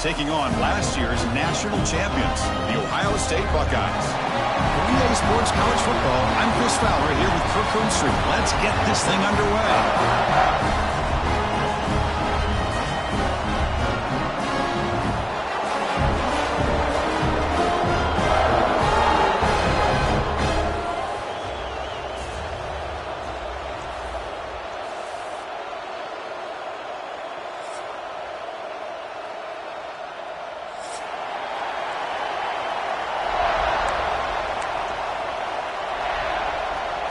taking on last year's national champions, the Ohio State Buckeyes. Relay Sports College Football, I'm Chris Fowler here with Kirk Herbstreit. Let's get this thing underway.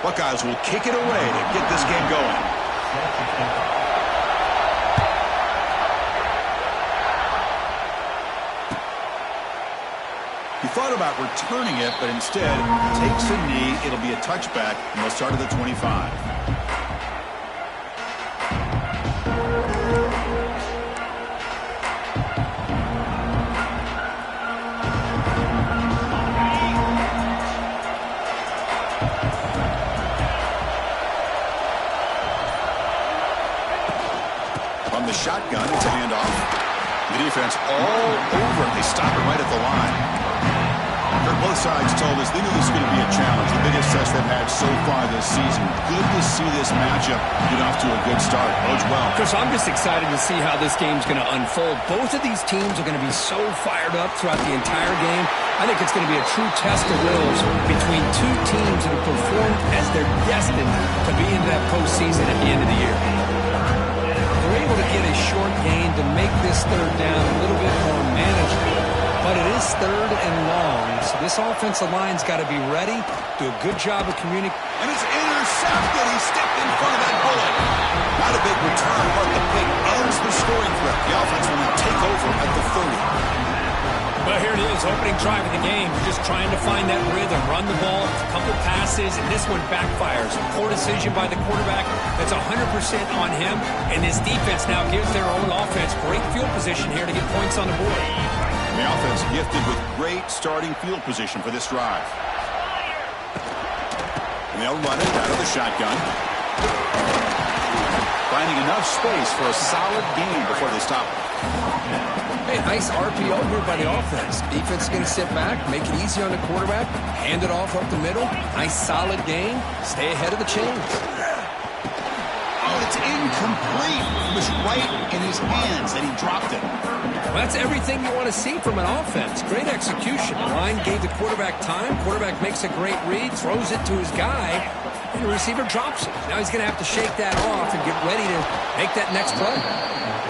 Buckeyes will kick it away to get this game going. He thought about returning it, but instead takes a knee. It'll be a touchback, and they'll start at the 25. The shotgun, it's a handoff. The defense all over it. They stop it right at the line. Both sides told us they knew this was going to be a challenge, the biggest test they've had so far this season. Good to see this matchup get off to a good start. Bodes well. Chris, I'm just excited to see how this game's going to unfold. Both of these teams are going to be so fired up throughout the entire game. I think it's going to be a true test of wills between two teams that have performed as they're destined to be in that postseason at the end of the year. They're able to get a short gain to make this third down a little bit more manageable. But it is third and long, so this offensive line's got to be ready, do a good job of communicating. And it's intercepted. He stepped in front of that bullet. Not a big return, but the pick ends the scoring threat. The offense will now take over at the 30. Well, here it is, opening drive of the game. You're just trying to find that rhythm, run the ball, a couple passes, and this one backfires. A poor decision by the quarterback. That's 100% on him, and this defense now gives their own offense great field position here to get points on the board. The offense gifted with great starting field position for this drive. And they'll run it out of the shotgun. Finding enough space for a solid gain before they stop it. Hey, nice RPO here by the offense. Defense is going to sit back, make it easy on the quarterback, hand it off up the middle. Nice solid gain. Stay ahead of the chains. Oh, it's incomplete. It was right in his hands, and he dropped it. Well, that's everything you want to see from an offense. Great execution. The line gave the quarterback time. Quarterback makes a great read, throws it to his guy, and the receiver drops it. Now he's going to have to shake that off and get ready to make that next play.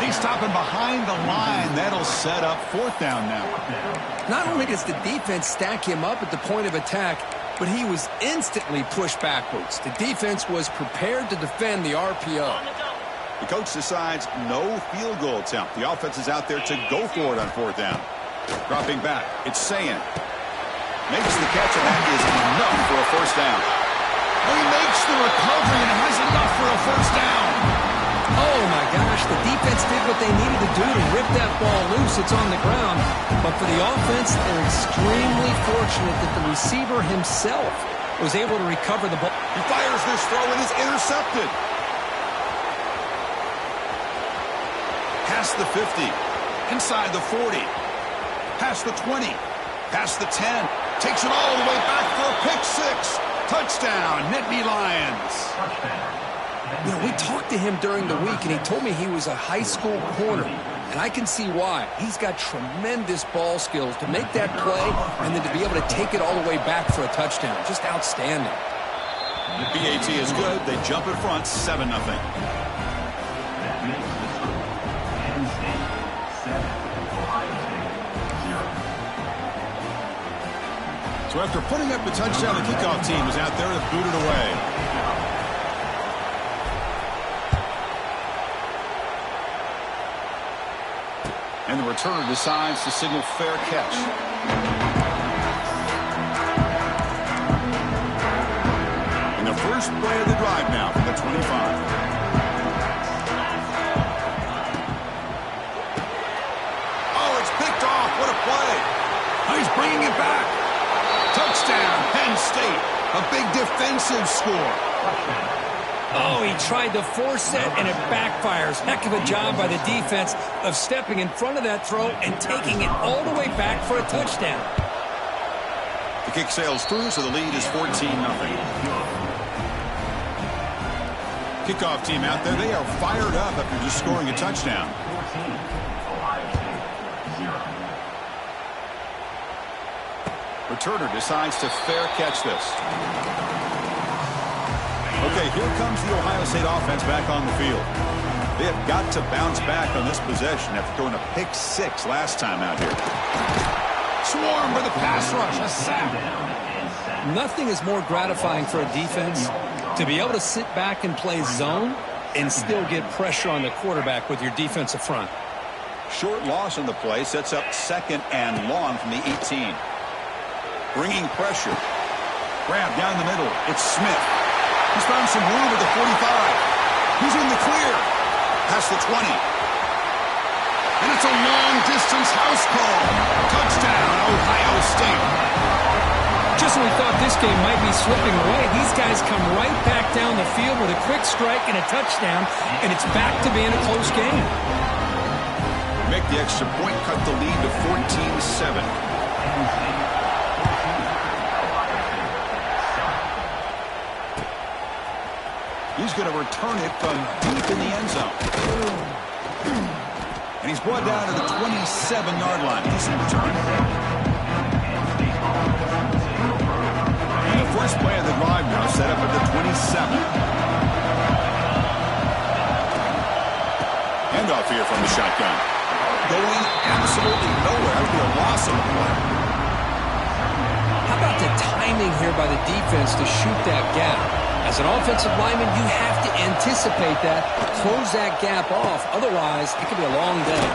They stop him behind the line. That'll set up fourth down now. Not only does the defense stack him up at the point of attack, but he was instantly pushed backwards. The defense was prepared to defend the RPO. The coach decides no field goal attempt. The offense is out there to go for it on fourth down. Dropping back, it's Ncaa. Makes the catch, and that is enough for a first down. He makes the recovery and has enough for a first down. Oh, my gosh, the defense did what they needed to do to rip that ball loose. It's on the ground. But for the offense, they're extremely fortunate that the receiver himself was able to recover the ball. He fires this throw and is intercepted. Past the 50, inside the 40, past the 20, past the 10, takes it all the way back for a pick six. Touchdown, Nittany Lions. You know, we talked to him during the week, and he told me he was a high school corner. And I can see why. He's got tremendous ball skills to make that play and then to be able to take it all the way back for a touchdown. Just outstanding. BAT is good. They jump in front, 7-0. So after putting up the touchdown, the kickoff team is out there to boot it away. And the returner decides to signal fair catch. And the first play of the drive now from the 25. Oh, it's picked off. What a play. Oh, he's bringing it back. Touchdown, Penn State. A big defensive score. Oh, he tried to force it, and it backfires. Heck of a job by the defense of stepping in front of that throw and taking it all the way back for a touchdown. The kick sails through, so the lead is 14-0. Kickoff team out there, they are fired up after just scoring a touchdown. Returner decides to fair catch this. Okay, here comes the Ohio State offense back on the field. They have got to bounce back on this possession after throwing a pick six last time out here. Swarm for the pass rush, a sack. Nothing is more gratifying for a defense to be able to sit back and play zone and still get pressure on the quarterback with your defensive front. Short loss on the play sets up 2nd and long from the 18. Bringing pressure. Grab down the middle. It's Smith. He's found some room at the 45. He's in the clear. Past the 20. And it's a long-distance house call. Touchdown, Ohio State. Just when we thought this game might be slipping away, these guys come right back down the field with a quick strike and a touchdown, and it's back to being a close game. Make the extra point, cut the lead to 14-7. He's going to return it from deep in the end zone. And he's brought down to the 27-yard line. Decent return. And the first play of the drive now set up at the 27. Handoff here from the shotgun. Going absolutely nowhere. That would be a loss of a play. How about the timing here by the defense to shoot that gap? As an offensive lineman, you have to anticipate that, close that gap off. Otherwise, it could be a long day.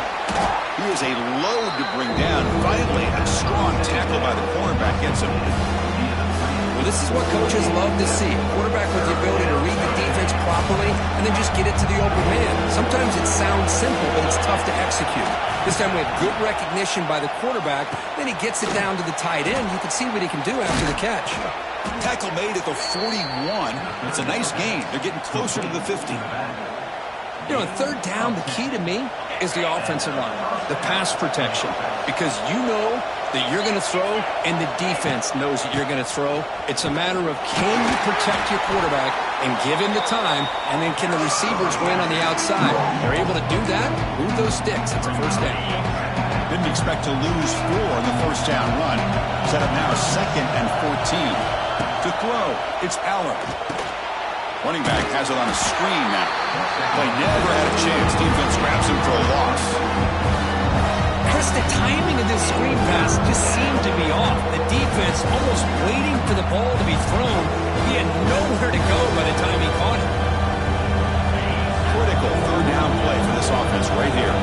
He is a load to bring down. Finally, a strong tackle by the cornerback gets him. Well, this is what coaches love to see. A quarterback with the ability to read the defense properly and then just get it to the open man. Sometimes it sounds simple, but it's tough to execute. This time we have good recognition by the quarterback. Then he gets it down to the tight end. You can see what he can do after the catch. Tackle made at the 41. It's a nice gain. They're getting closer to the 50. You know, on third down, the key to me is the offensive line, the pass protection, because you know that you're going to throw and the defense knows that you're going to throw. It's a matter of can you protect your quarterback and give him the time, and then can the receivers win on the outside? They're able to do that, move those sticks. It's a first down. Didn't expect to lose 4 in the first down run. Set up now 2nd and 14. To throw, it's Allen. Running back has it on a screen now. Play never had a chance. Defense grabs him for a loss. Chris, the timing of this screen pass just seemed to be off. The defense almost waiting for the ball to be thrown. He had nowhere to go by the time he caught it. Critical third down play for this offense right here.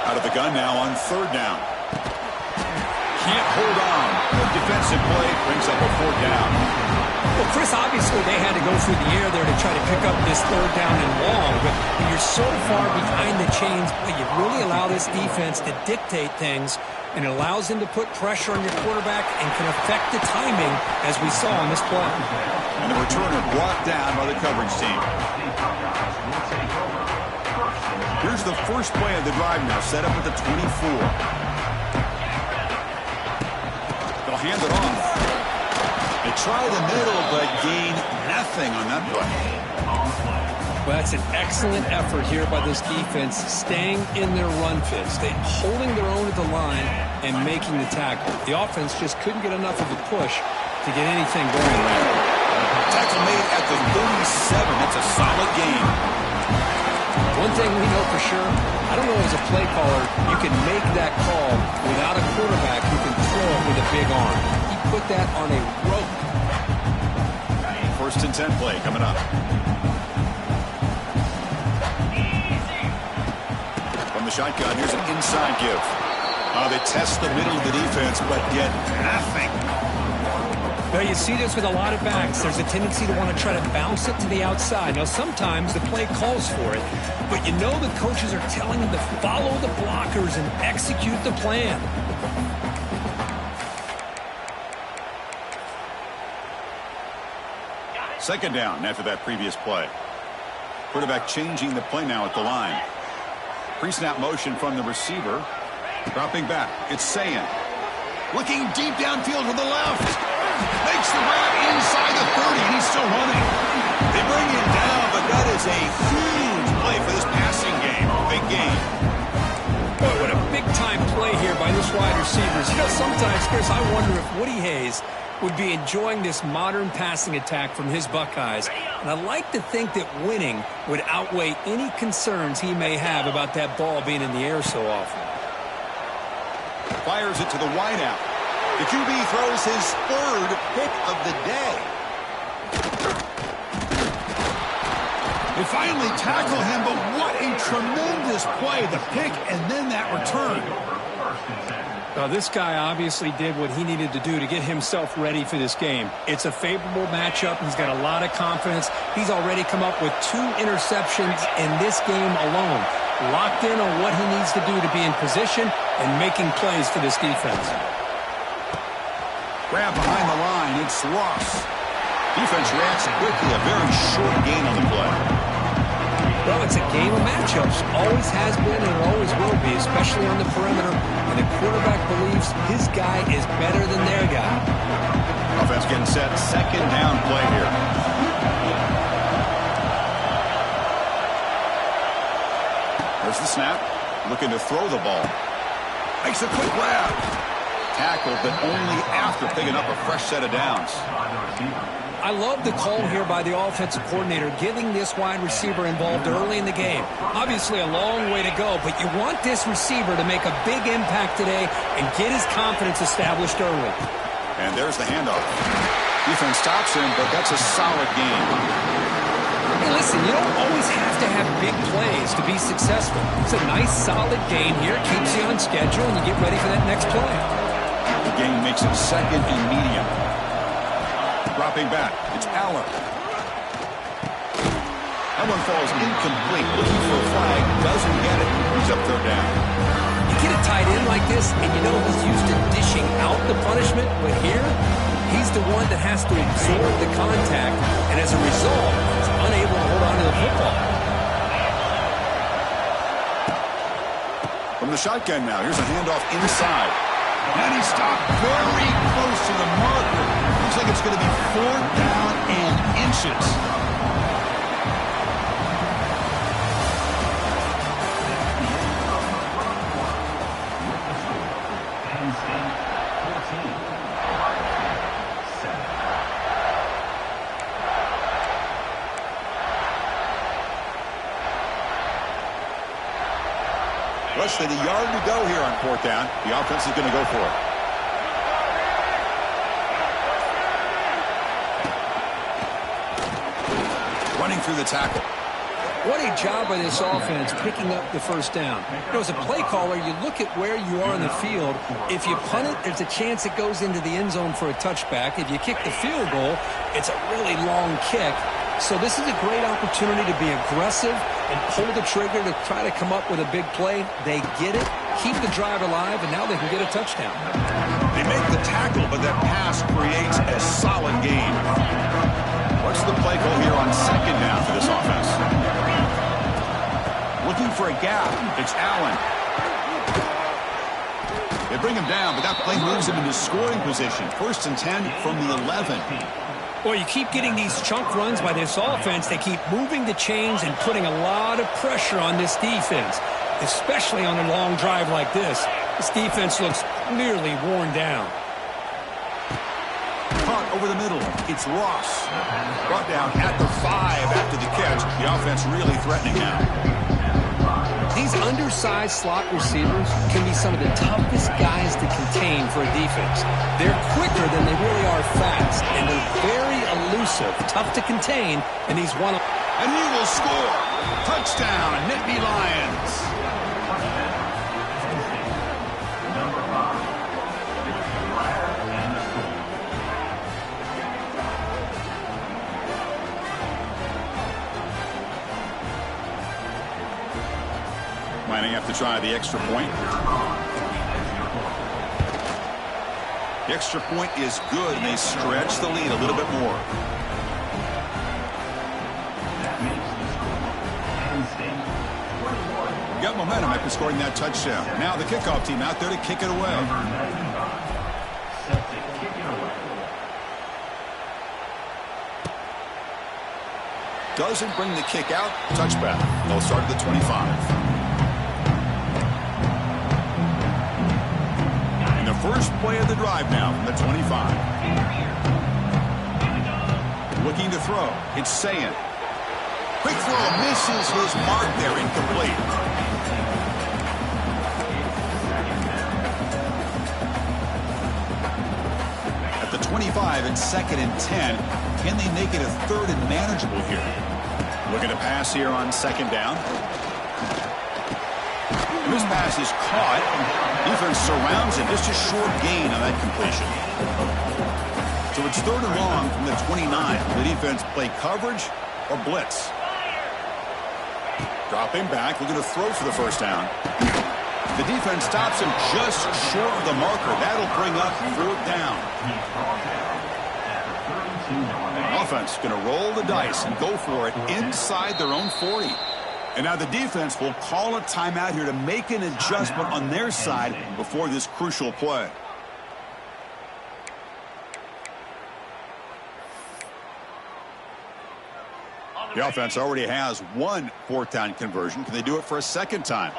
Out of the gun now on third down. Can't hold on. The defensive play brings up a 4th down. Well, Chris, obviously they had to go through the air there to try to pick up this third down and long, but when you're so far behind the chains, you really allow this defense to dictate things, and it allows them to put pressure on your quarterback and can affect the timing, as we saw on this play. And the returner brought down by the coverage team. Here's the first play of the drive now, set up at the 24. They'll hand it off. They try the middle, but gain nothing on that play. Well, that's an excellent effort here by this defense, staying in their run fit, holding their own at the line and making the tackle. The offense just couldn't get enough of a push to get anything going there. Tackle made at the 37. That's a solid gain. One thing we know for sure, I don't know as a play caller, you can make that call without a quarterback who can throw it with a big arm. He put that on a rope. 1st and 10 play coming up. From the shotgun, here's an inside give. They test the middle of the defense, but get nothing. Now, you see this with a lot of backs. There's a tendency to want to try to bounce it to the outside. Now, sometimes the play calls for it, but you know the coaches are telling them to follow the blockers and execute the plan. Second down after that previous play. Quarterback changing the play now at the line. Pre-snap motion from the receiver. Dropping back. It's Ncaa. Looking deep downfield to the left. Makes the grab inside the 30, and he's still running. They bring him down, but that is a huge play for this passing game. Big game. Boy, what a big-time play here by this wide receivers. You know, sometimes, Chris, I wonder if Woody Hayes would be enjoying this modern passing attack from his Buckeyes. And I like to think that winning would outweigh any concerns he may have about that ball being in the air so often. Fires it to the wideout. The QB throws his third pick of the day. They finally tackle him, but what a tremendous play. The pick and then that return. This guy obviously did what he needed to do to get himself ready for this game. It's a favorable matchup. He's got a lot of confidence. He's already come up with 2 interceptions in this game alone. Locked in on what he needs to do to be in position and making plays for this defense. Grab behind the line. It's Ross. Defense reacts quickly. A very short gain on the play. Well, it's a game of matchups. Always has been and it always will be, especially on the perimeter. And the quarterback believes his guy is better than their guy. Offense getting set. Second down play here. There's the snap. Looking to throw the ball. Makes a quick grab. Tackled, but only after picking up a fresh set of downs. I love the call here by the offensive coordinator, getting this wide receiver involved early in the game. Obviously a long way to go, but you want this receiver to make a big impact today and get his confidence established early. And there's the handoff. Defense stops him, but that's a solid game. Hey, listen, you don't always have to have big plays to be successful. It's a nice, solid game here. Keeps you on schedule, and you get ready for that next play. The game makes it second and medium. Dropping back. It's Allen. That one falls incomplete. Looking for a flag. Doesn't get it. He's up third down. You get a tight end like this, and you know he's used to dishing out the punishment, but here, he's the one that has to absorb the contact, and as a result, he's unable to hold on to the football. From the shotgun now, here's a handoff inside. And he stopped very close to the marker. Looks like it's going to be 4th down and inches. Less than a yard to go here on 4th down. The offense is going to go for it. Running through the tackle. What a job by this offense picking up the first down. You know, as a play caller, you look at where you are in the field. If you punt it, there's a chance it goes into the end zone for a touchback. If you kick the field goal, it's a really long kick. So this is a great opportunity to be aggressive and pull the trigger to try to come up with a big play. They get it, keep the drive alive, and now they can get a touchdown. They make the tackle, but that pass creates a solid gain. What's the play call here on 2nd down for this offense? Looking for a gap. It's Allen. They bring him down, but that play moves him into scoring position. 1st and 10 from the 11. Well, you keep getting these chunk runs by this offense. They keep moving the chains and putting a lot of pressure on this defense, especially on a long drive like this. This defense looks clearly worn down. Caught over the middle. It's Ross. Brought down at the 5 after the catch. The offense really threatening now. These undersized slot receivers can be some of the toughest guys to contain for a defense. They're quicker than they really are fast, and they're very elusive, tough to contain, and he's one of... And he will score. Touchdown, Nittany Lions. Lining up to try the extra point. The extra point is good, and they stretch the lead a little bit more. Got momentum after scoring that touchdown. Now the kickoff team out there to kick it away. Doesn't bring the kick out. Touchback. They'll start at the 25. And the first play of the drive now from the 25. Looking to throw. It's Ncaa. Quick throw. Misses his mark there. Incomplete. At the 25, it's 2nd and 10. Can they make it a 3rd and manageable here? Looking to pass here on 2nd down. And this pass is caught. Defense surrounds it. Just a short gain on that completion. So it's 3rd and long from the 29. The defense play coverage or blitz. Dropping back, looking to throw for the first down. The defense stops him just short of the marker. That'll bring up 4th down. Offense going to roll the dice and go for it inside their own 40. And now the defense will call a timeout here to make an adjustment on their side before this crucial play. The offense already has one 4th down conversion. Can they do it for a 2nd time?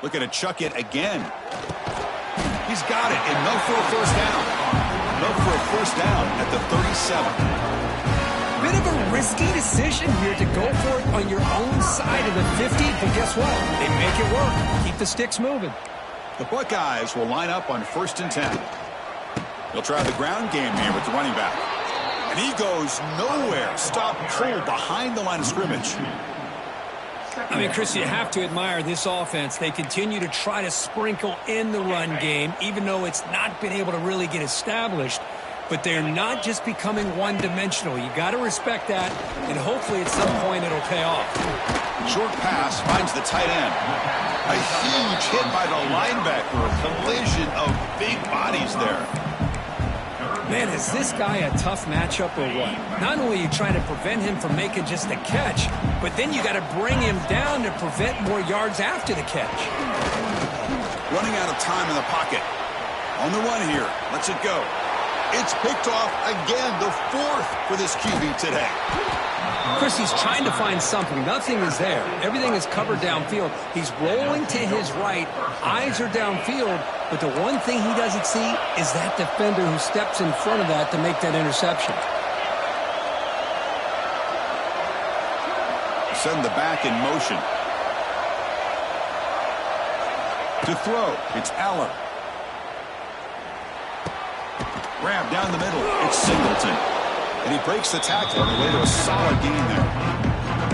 Looking to chuck it again. He's got it. Enough for a 1st down. Enough for a 1st down at the 37. Bit of a risky decision here to go for it on your own side of the 50. But guess what? They make it work. Keep the sticks moving. The Buckeyes will line up on 1st and 10. They'll try the ground game here with the running back. And he goes nowhere. Stopped cold behind the line of scrimmage. I mean, Chris, you have to admire this offense. They continue to try to sprinkle in the run game, even though it's not been able to really get established. But they're not just becoming one-dimensional. You got to respect that, and hopefully at some point it'll pay off. Short pass finds the tight end. A huge hit by the linebacker. A collision of big bodies there. Man, is this guy a tough matchup or what? Not only are you trying to prevent him from making just a catch, but then you got to bring him down to prevent more yards after the catch. Running out of time in the pocket. On the run here. Lets it go. It's picked off again. The 4th for this QB today. Chris, he's trying to find something. Nothing is there. Everything is covered downfield. He's rolling to his right. Eyes are downfield. But the one thing he doesn't see is that defender who steps in front of that to make that interception. Send the back in motion. To throw, it's Aller. Grab down the middle, it's Singleton. And he breaks the tackle on the way to a solid gain there.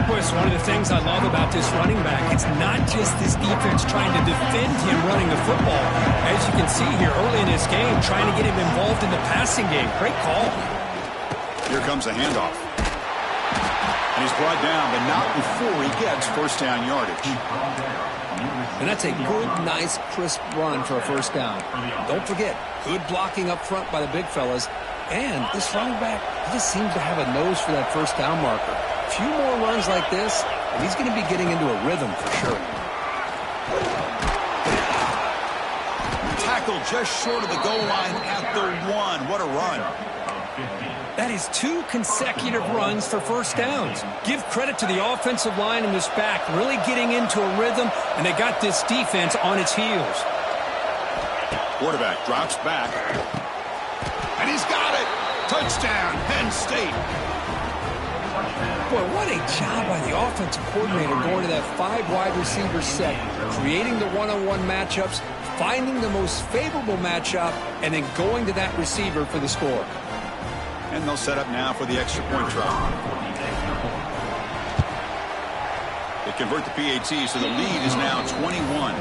Boy, it's one of the things I love about this running back. It's not just this defense trying to defend him running the football. As you can see here early in this game, trying to get him involved in the passing game. Great call. Here comes a handoff. And he's brought down, but not before he gets 1st down yardage. And that's a good, nice, crisp run for a 1st down. Don't forget, good blocking up front by the big fellas. And this running back, he just seems to have a nose for that 1st down marker. A few more runs like this, and he's going to be getting into a rhythm for sure. Tackle just short of the goal line at the 1. What a run. That is 2 consecutive runs for 1st downs. Give credit to the offensive line and this back, really getting into a rhythm, and they got this defense on its heels. Quarterback drops back. And he's got it. Touchdown, Penn State. Boy, what a job by the offensive coordinator going to that 5 wide receiver set, creating the one-on-one matchups, finding the most favorable matchup, and then going to that receiver for the score. And they'll set up now for the extra point try. They convert the PAT, so the lead is now 21.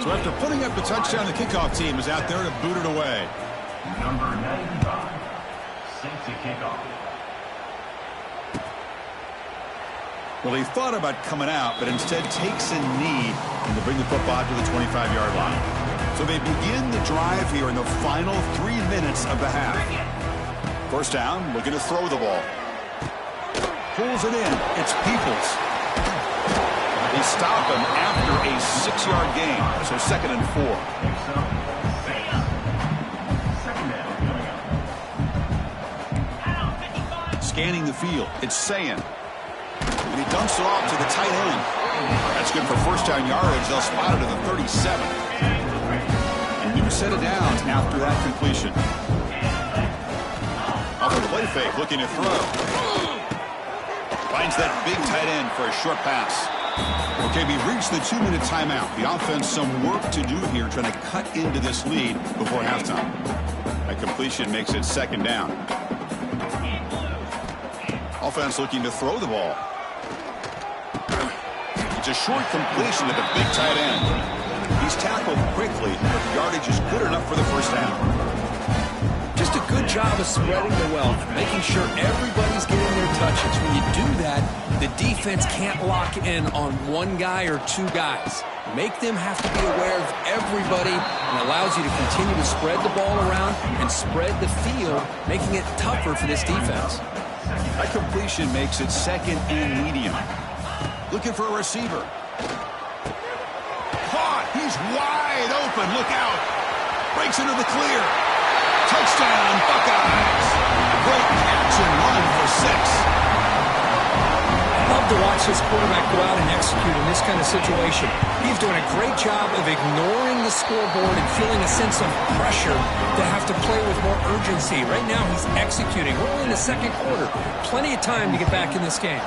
So after putting up the touchdown, the kickoff team is out there to boot it away. Number 95, sent to kickoff. Well, he thought about coming out, but instead takes a knee and to bring the football to the 25-yard line. So they begin the drive here in the final 3 minutes of the half. First down, looking to throw the ball. Pulls it in. It's Peoples. They stop him after a 6-yard gain, so 2nd and 4. Scanning the field, it's Ncaa. And he dumps it off to the tight end. That's good for first down yardage. They'll spot it at the 37. A new set of downs after that completion. Off the play fake, looking to throw. Finds that big tight end for a short pass. Okay, we've reached the 2-minute timeout. The offense some work to do here, trying to cut into this lead before halftime. That completion makes it 2nd down. Offense looking to throw the ball. It's a short completion to the big tight end. He's tackled quickly, but the yardage is good enough for the first down. Just a good job of spreading the wealth, making sure everybody's getting their touches. When you do that, the defense can't lock in on one guy or two guys. Make them have to be aware of everybody, and allows you to continue to spread the ball around and spread the field, making it tougher for this defense. That completion makes it 2nd and medium. Looking for a receiver. Caught. He's wide open. Look out. Breaks into the clear. Touchdown, Buckeyes. Great catch and run for 6. I love to watch this quarterback go out and execute in this kind of situation. He's doing a great job of ignoring the scoreboard and feeling a sense of pressure to have to play with more urgency. Right now, he's executing. We're only in the 2nd quarter. Plenty of time to get back in this game.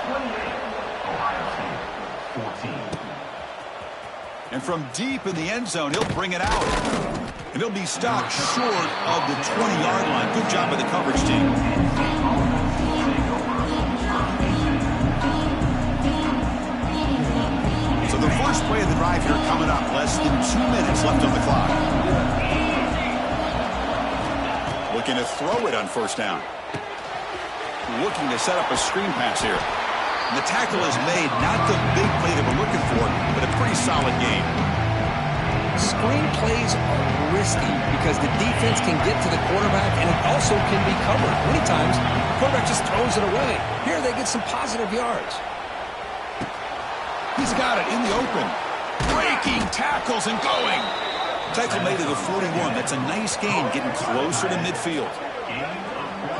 And from deep in the end zone, he'll bring it out. And he'll be stopped short of the 20-yard line. Good job by the coverage team. So the first play of the drive here coming up. Less than 2 minutes left on the clock. Looking to throw it on first down. Looking to set up a screen pass here. And the tackle is made, not the big play that we're looking for, but a pretty solid game. Screen plays are risky because the defense can get to the quarterback, and it also can be covered. Many times, the quarterback just throws it away. Here, they get some positive yards. He's got it in the open. Breaking tackles and going. Tackle made to the 41. That's a nice gain, getting closer to midfield.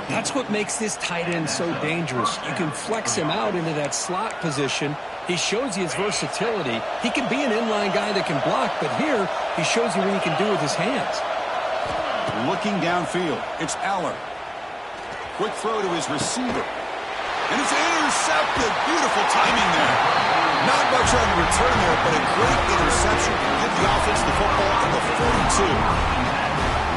That's what makes this tight end so dangerous. You can flex him out into that slot position. He shows you his versatility. He can be an inline guy that can block, but here he shows you what he can do with his hands. Looking downfield, it's Aller. Quick throw to his receiver. And it's intercepted. Beautiful timing there. Not much on the return there, but a great interception to give the offense the football at the 42.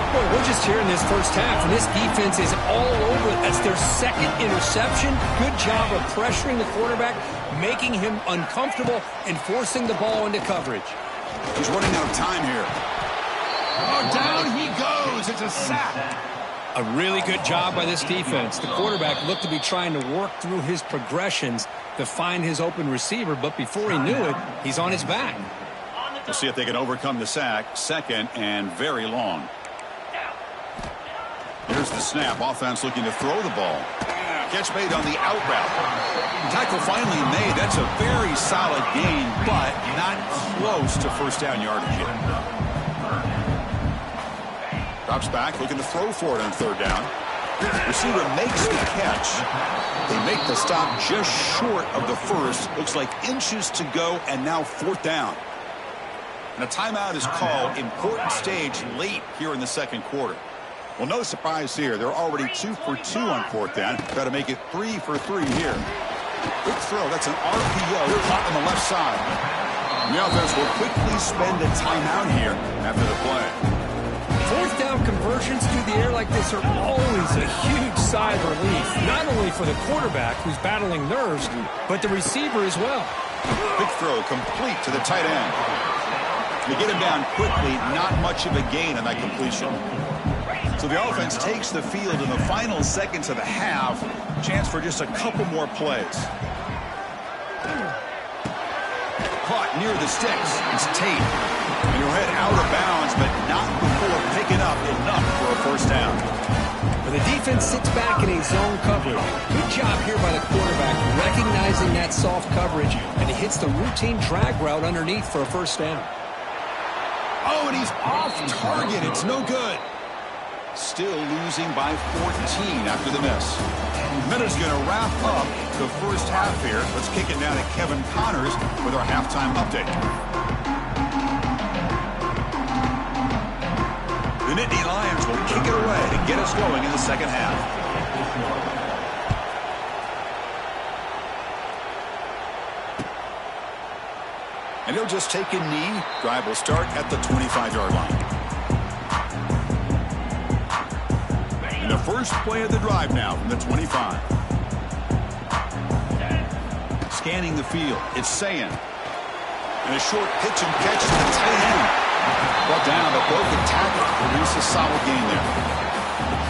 Boy, we're just here in this first half, and this defense is all over. That's their 2nd interception. Good job of pressuring the quarterback, making him uncomfortable, and forcing the ball into coverage. He's running out of time here. Oh, down he goes. It's a sack. A really good job by this defense. The quarterback looked to be trying to work through his progressions to find his open receiver, but before he knew it, he's on his back. We'll see if they can overcome the sack. 2nd and very long. Here's the snap. Offense looking to throw the ball. Catch made on the out route. Tackle finally made. That's a very solid gain, but not close to first down yardage yet. Drops back, looking to throw for it on 3rd down. Receiver makes the catch. They make the stop just short of the first. Looks like inches to go, and now 4th down. And a timeout is called. Important stage late here in the 2nd quarter. Well, no surprise here. They're already 2 for 2 on 4th down. Got to make it 3 for 3 here. Quick throw. That's an RPO caught on the left side. And the offense will quickly spend a timeout here after the play. 4th down conversions through the air like this are always a huge sigh of relief, not only for the quarterback who's battling nerves, but the receiver as well. Big throw complete to the tight end. They get him down quickly, not much of a gain on that completion. So the offense takes the field in the final seconds of the half. Chance for just a couple more plays. Caught near the sticks. It's Tate. And he'll head out of bounds, but not before picking up enough for a first down. Well, the defense sits back in a zone coverage. Good job here by the quarterback, recognizing that soft coverage, and he hits the routine drag route underneath for a first down. Oh, and he's off target. It's no good. Still losing by 14 after the miss. Minutes going to wrap up the first half here. Let's kick it now to Kevin Connors with our halftime update. The Nittany Lions will kick it away to get us going in the second half. And he'll just take a knee. Drive will start at the 25-yard line. And the first play of the drive now from the 25. Scanning the field. It's Ncaa. And a short pitch and catch to the tight end. Brought down, but broken tackle. Produce a solid gain there.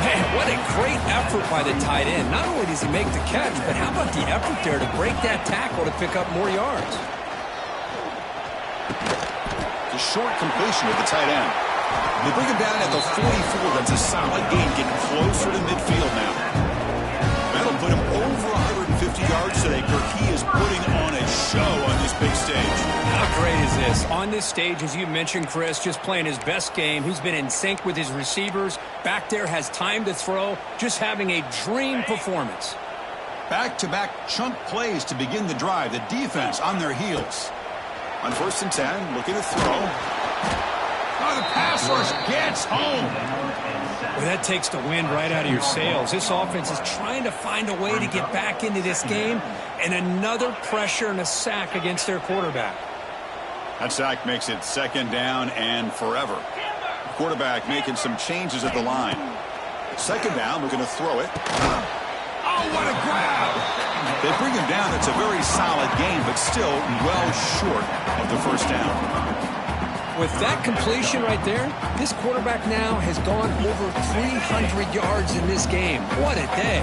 Man, what a great effort by the tight end. Not only does he make the catch, but how about the effort there to break that tackle to pick up more yards? The short completion with the tight end. They bring him down at the 44. That's a solid gain, getting closer to midfield now. That'll put him over 150 yards today. Kirk, he is putting on a show on this big stage. How great is this? On this stage, as you mentioned, Chris, just playing his best game. He's been in sync with his receivers. Back there, has time to throw. Just having a dream performance. Back-to-back chunk plays to begin the drive. The defense on their heels. On 1st and 10, looking to throw. Oh, the pass rush gets home. Well, that takes the wind right out of your sails. This offense is trying to find a way to get back into this game, and another pressure and a sack against their quarterback. That sack makes it second down and forever. Quarterback making some changes at the line. Second down, looking to throw it. Oh, what a grab! They bring him down. It's a very solid game, but still well short of the first down. With that completion right there, this quarterback now has gone over 300 yards in this game. What a day.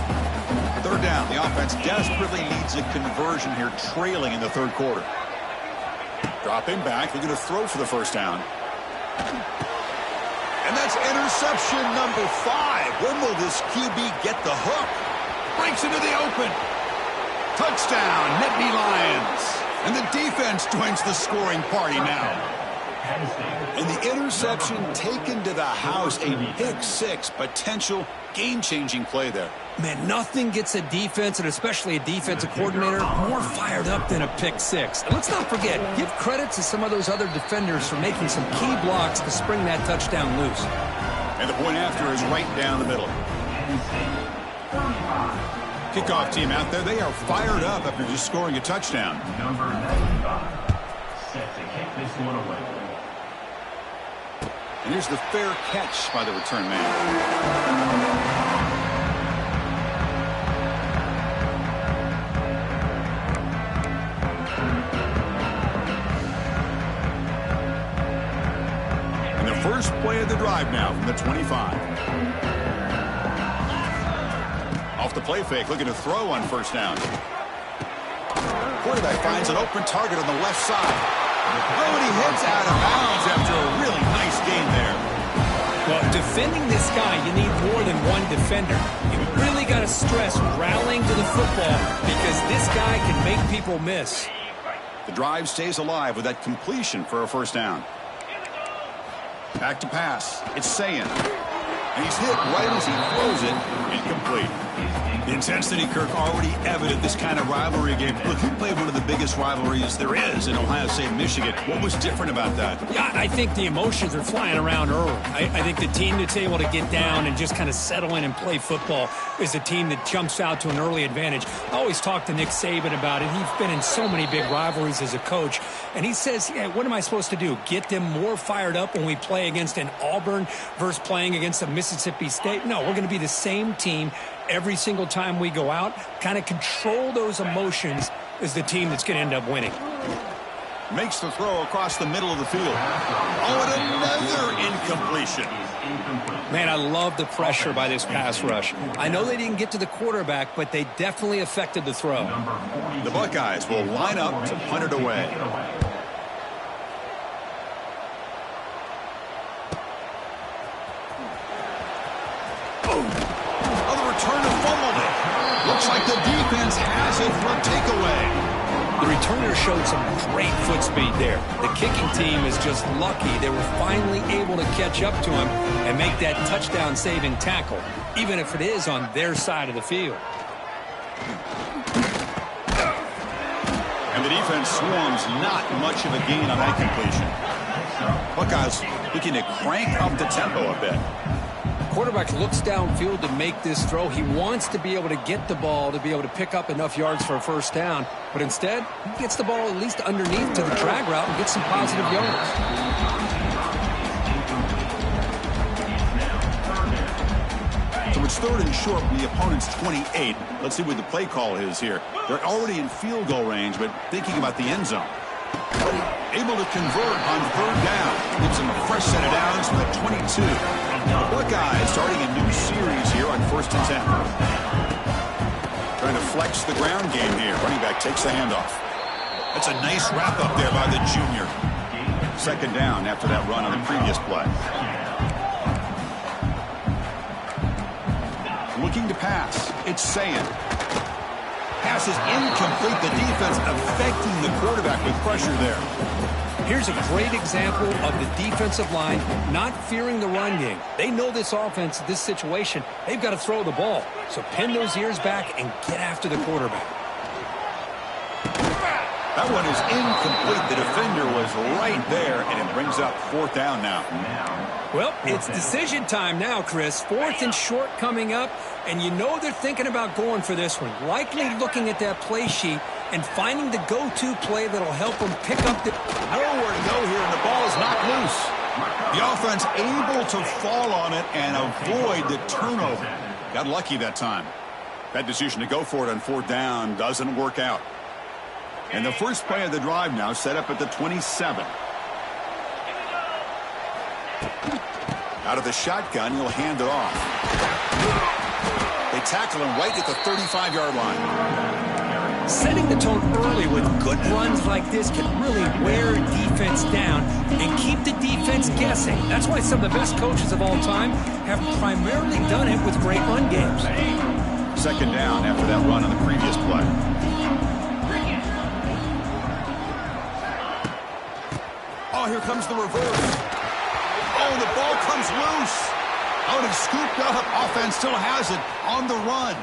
Third down. The offense desperately needs a conversion here, trailing in the third quarter. Dropping back, looking to throw for the first down. And that's interception number 5. When will this QB get the hook? Breaks into the open. Touchdown, Nittany Lions. And the defense joins the scoring party now. And the interception taken to the house, a pick 6, potential game-changing play there. Man, nothing gets a defense, and especially a defensive coordinator, more fired up than a pick 6. And let's not forget, give credit to some of those other defenders for making some key blocks to spring that touchdown loose. And the point after is right down the middle. Kickoff team out there, they are fired up after just scoring a touchdown. Number 95, set to kick this one away. And here's the fair catch by the return man. And the first play of the drive now from the 25. Off the play fake, looking to throw on first down. Quarterback finds an open target on the left side. Oh, and he heads out of bounds after a really nice game there. Well, defending this guy, you need more than one defender. You really got to stress rallying to the football because this guy can make people miss. The drive stays alive with that completion for a first down. Back to pass. It's Ncaa. And he's hit right as he throws it. Incomplete. The intensity, Kirk, already evident this kind of rivalry game. Look, you played one of the biggest rivalries there is in Ohio State and Michigan. What was different about that? Yeah, I think the emotions are flying around early. I think the team that's able to get down and just kind of settle in and play football is a team that jumps out to an early advantage. I always talk to Nick Saban about it. He's been in so many big rivalries as a coach. And he says, yeah, what am I supposed to do? Get them more fired up when we play against an Auburn versus playing against a Mississippi State? No, we're going to be the same team every single time we go out. Kind of control those emotions is the team that's going to end up winning. Makes the throw across the middle of the field. Oh, and another incompletion. Man, I love the pressure by this pass rush. I know they didn't get to the quarterback, but they definitely affected the throw. The Buckeyes will line up to punt it away. Oh, the returner fumbled it. Looks like the defense has it for a takeaway. The returner showed some great foot speed there. The kicking team is just lucky they were finally able to catch up to him and make that touchdown-saving tackle, even if it is on their side of the field. And the defense swarms not much of a gain on that completion. Buckeyes looking to crank up the tempo a bit. Quarterback looks downfield to make this throw. He wants to be able to get the ball to be able to pick up enough yards for a first down. But instead, he gets the ball at least underneath to the drag route and gets some positive yards. So it's 3rd and short from the opponent's 28. Let's see what the play call is here. They're already in field goal range, but thinking about the end zone. Able to convert on 3rd down. Gives them a fresh set of downs from the 22. The Buckeyes starting a new series here on 1st and 10. Trying to flex the ground game here. Running back takes the handoff. That's a nice wrap up there by the junior. 2nd down after that run on the previous play. Looking to pass. It's Ncaa. Pass is incomplete. The defense affecting the quarterback with pressure there. Here's a great example of the defensive line not fearing the run game. They know this offense, this situation, they've got to throw the ball. So pin those ears back and get after the quarterback. That one is incomplete. The defender was right there, and it brings up 4th down now. Well, it's decision time now, Chris. 4th and short coming up, and you know they're thinking about going for this one. Likely looking at that play sheet and finding the go-to play that'll help them pick up the... Nowhere to go here, and the ball is knocked loose. The offense able to fall on it and avoid the turnover. Got lucky that time. That decision to go for it on 4th down doesn't work out. And the first play of the drive now set up at the 27. Out of the shotgun, he'll hand it off. They tackle him right at the 35-yard line. Setting the tone early with good runs like this can really wear a defense down and keep the defense guessing. That's why some of the best coaches of all time have primarily done it with great run games. 2nd down after that run on the previous play. Oh, here comes the reverse. Oh, the ball comes loose. Oh, and it's scooped up. Offense still has it on the run.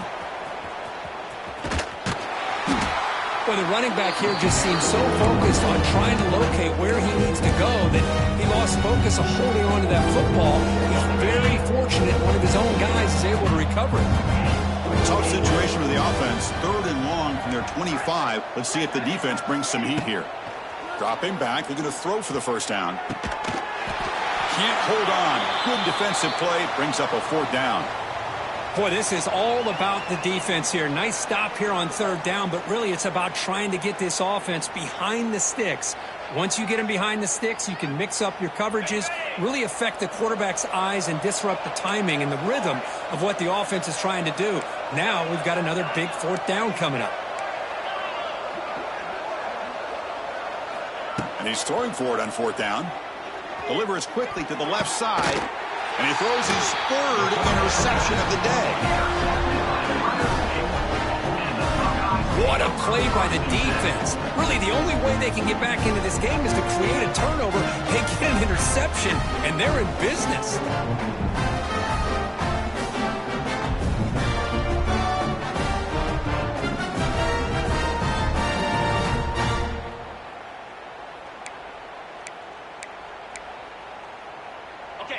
Well, the running back here just seems so focused on trying to locate where he needs to go that he lost focus of holding on to that football. He's very fortunate one of his own guys is able to recover it. Tough situation with the offense. 3rd and long from their 25. Let's see if the defense brings some heat here. Dropping back, looking to throw for the first down. Can't hold on. Good defensive play. Brings up a 4th down. Boy, this is all about the defense here. Nice stop here on 3rd down, but really it's about trying to get this offense behind the sticks. Once you get them behind the sticks, you can mix up your coverages, really affect the quarterback's eyes and disrupt the timing and the rhythm of what the offense is trying to do. Now we've got another big 4th down coming up. And he's throwing for it on 4th down. Delivers quickly to the left side. And he throws his 3rd interception of the day. What a play by the defense. Really, the only way they can get back into this game is to create a turnover. They get an interception, and they're in business.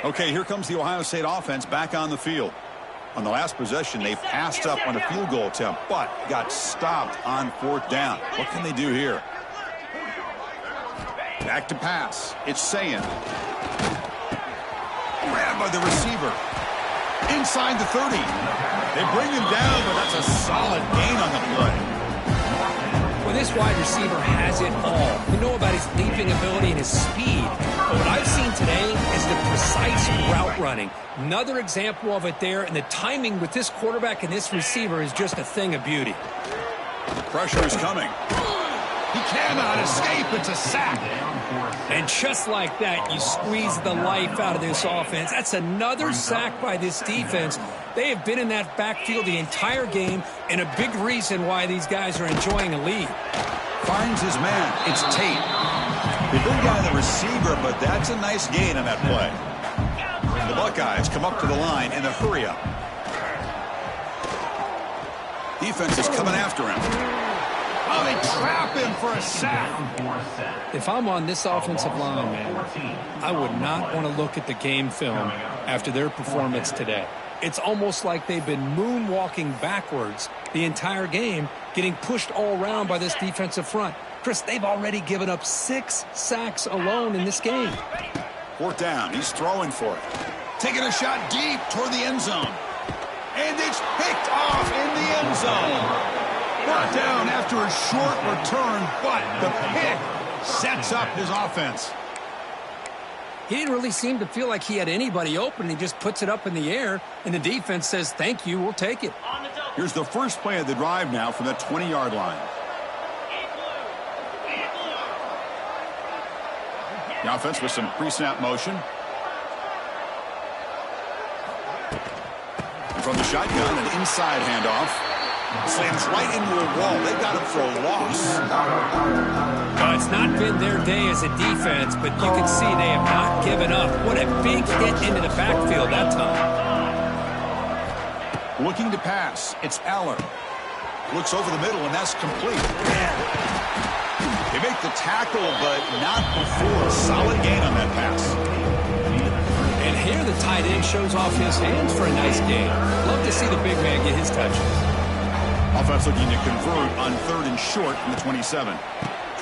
Okay, here comes the Ohio State offense back on the field. On the last possession, they passed up on a field goal attempt, but got stopped on 4th down. What can they do here? Back to pass. It's Ncaa. Grabbed by the receiver. Inside the 30. They bring him down, but that's a solid gain on the play. Well, this wide receiver has it all. We know about his leaping ability and his speed. But what I've seen today is the precise route running. Another example of it there, and the timing with this quarterback and this receiver is just a thing of beauty. Pressure is coming. He cannot escape. It's a sack. And just like that, you squeeze the life out of this offense. That's another sack by this defense. They have been in that backfield the entire game, and a big reason why these guys are enjoying a lead. Finds his man. It's Tate. They bring down the receiver, but that's a nice gain on that play. The Buckeyes come up to the line in a hurry-up. Defense is coming after him. Oh, they trap him for a sack. If I'm on this offensive line, man, I would not want to look at the game film after their performance today. It's almost like they've been moonwalking backwards the entire game, getting pushed all around by this defensive front. Chris, they've already given up 6 sacks alone in this game. 4th down. He's throwing for it. Taking a shot deep toward the end zone. And it's picked off in the end zone. Brought down after a short return, but the pick sets up his offense. He didn't really seem to feel like he had anybody open. He just puts it up in the air, and the defense says, thank you, we'll take it. Here's the first play of the drive now from the 20-yard line. The offense with some pre-snap motion. And from the shotgun, an inside handoff. Slams right into a wall. They got him for a loss. It's not been their day as a defense, but you can see they have not given up. What a big hit into the backfield that time. Looking to pass. It's Aller. Looks over the middle, and that's complete. They make the tackle, but not before. Solid gain on that pass. And here the tight end shows off his hands for a nice gain. Love to see the big man get his touches. Offense looking to convert on 3rd and short from the 27.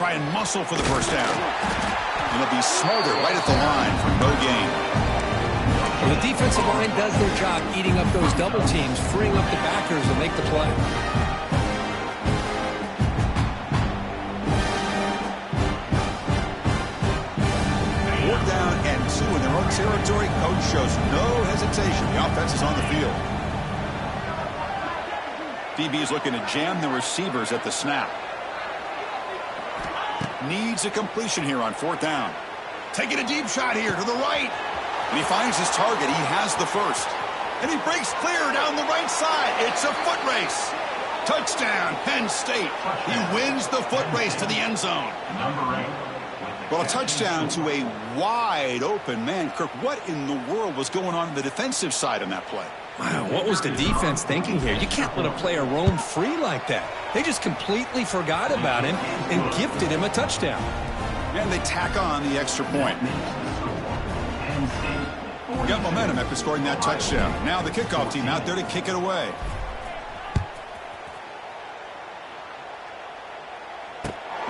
Try and muscle for the first down. And they'll be smarter right at the line for no gain. Well, the defensive line does their job eating up those double teams, freeing up the backers to make the play. 4th down and 2 in their own territory. Coach shows no hesitation. The offense is on the field. DB is looking to jam the receivers at the snap. Needs a completion here on 4th down. Taking a deep shot here to the right. And he finds his target. He has the first. And he breaks clear down the right side. It's a foot race. Touchdown, Penn State. He wins the foot race to the end zone. Well, a touchdown to a wide open man. Kirk, what in the world was going on the defensive side on that play? Wow, what was the defense thinking here? You can't let a player roam free like that. They just completely forgot about him and gifted him a touchdown. And they tack on the extra point. Got momentum after scoring that touchdown. Now the kickoff team out there to kick it away.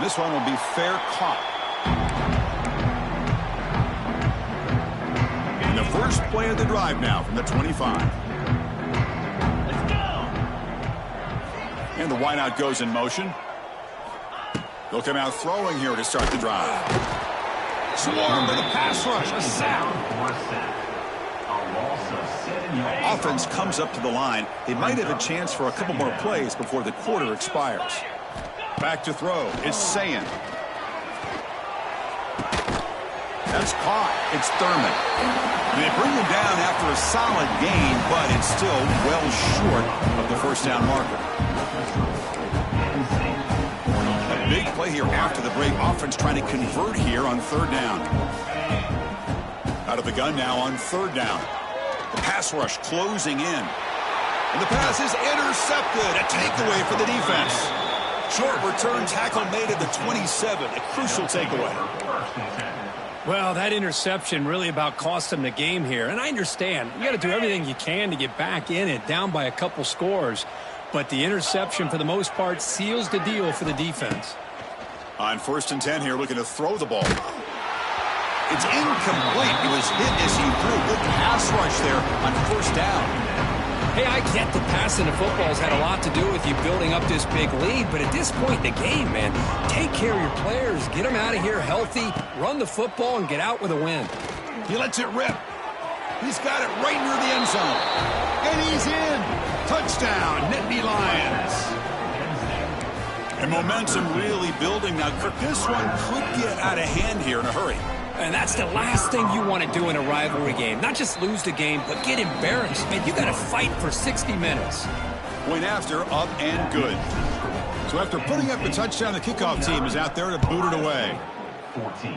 This one will be fair caught. And the first play of the drive now from the 25. And the wideout goes in motion. They'll come out throwing here to start the drive. Swarmed by the pass rush. A sack. Offense comes up to the line. They might have a chance for a couple more plays before the quarter expires. Back to throw. It's Ncaa. That's caught. It's Thurman. And they bring him down after a solid gain, but it's still well short of the first down marker. A big play here after the break. Offense trying to convert here on 3rd down. Out of the gun now on 3rd down. The pass rush closing in. And the pass is intercepted. A takeaway for the defense. Short return tackle made at the 27. A crucial takeaway. Well, that interception really about cost them the game here. And I understand. You got to do everything you can to get back in it, down by a couple scores. But the interception, for the most part, seals the deal for the defense. On 1st and 10 here, looking to throw the ball. It's incomplete. He was hit as he threw. Good pass rush there on 1st down. Hey, I get that passing the football's had a lot to do with you building up this big lead, but at this point in the game, man, take care of your players, get them out of here healthy, run the football, and get out with a win. He lets it rip. He's got it right near the end zone. And he's in. Touchdown, Nittany Lions. And momentum really building now. Kirk, this one could get out of hand here in a hurry. And that's the last thing you want to do in a rivalry game. Not just lose the game, but get embarrassed. Man, you got to fight for 60 minutes. Point after, up and good. So after putting up the touchdown, the kickoff team is out there to boot it away. 14.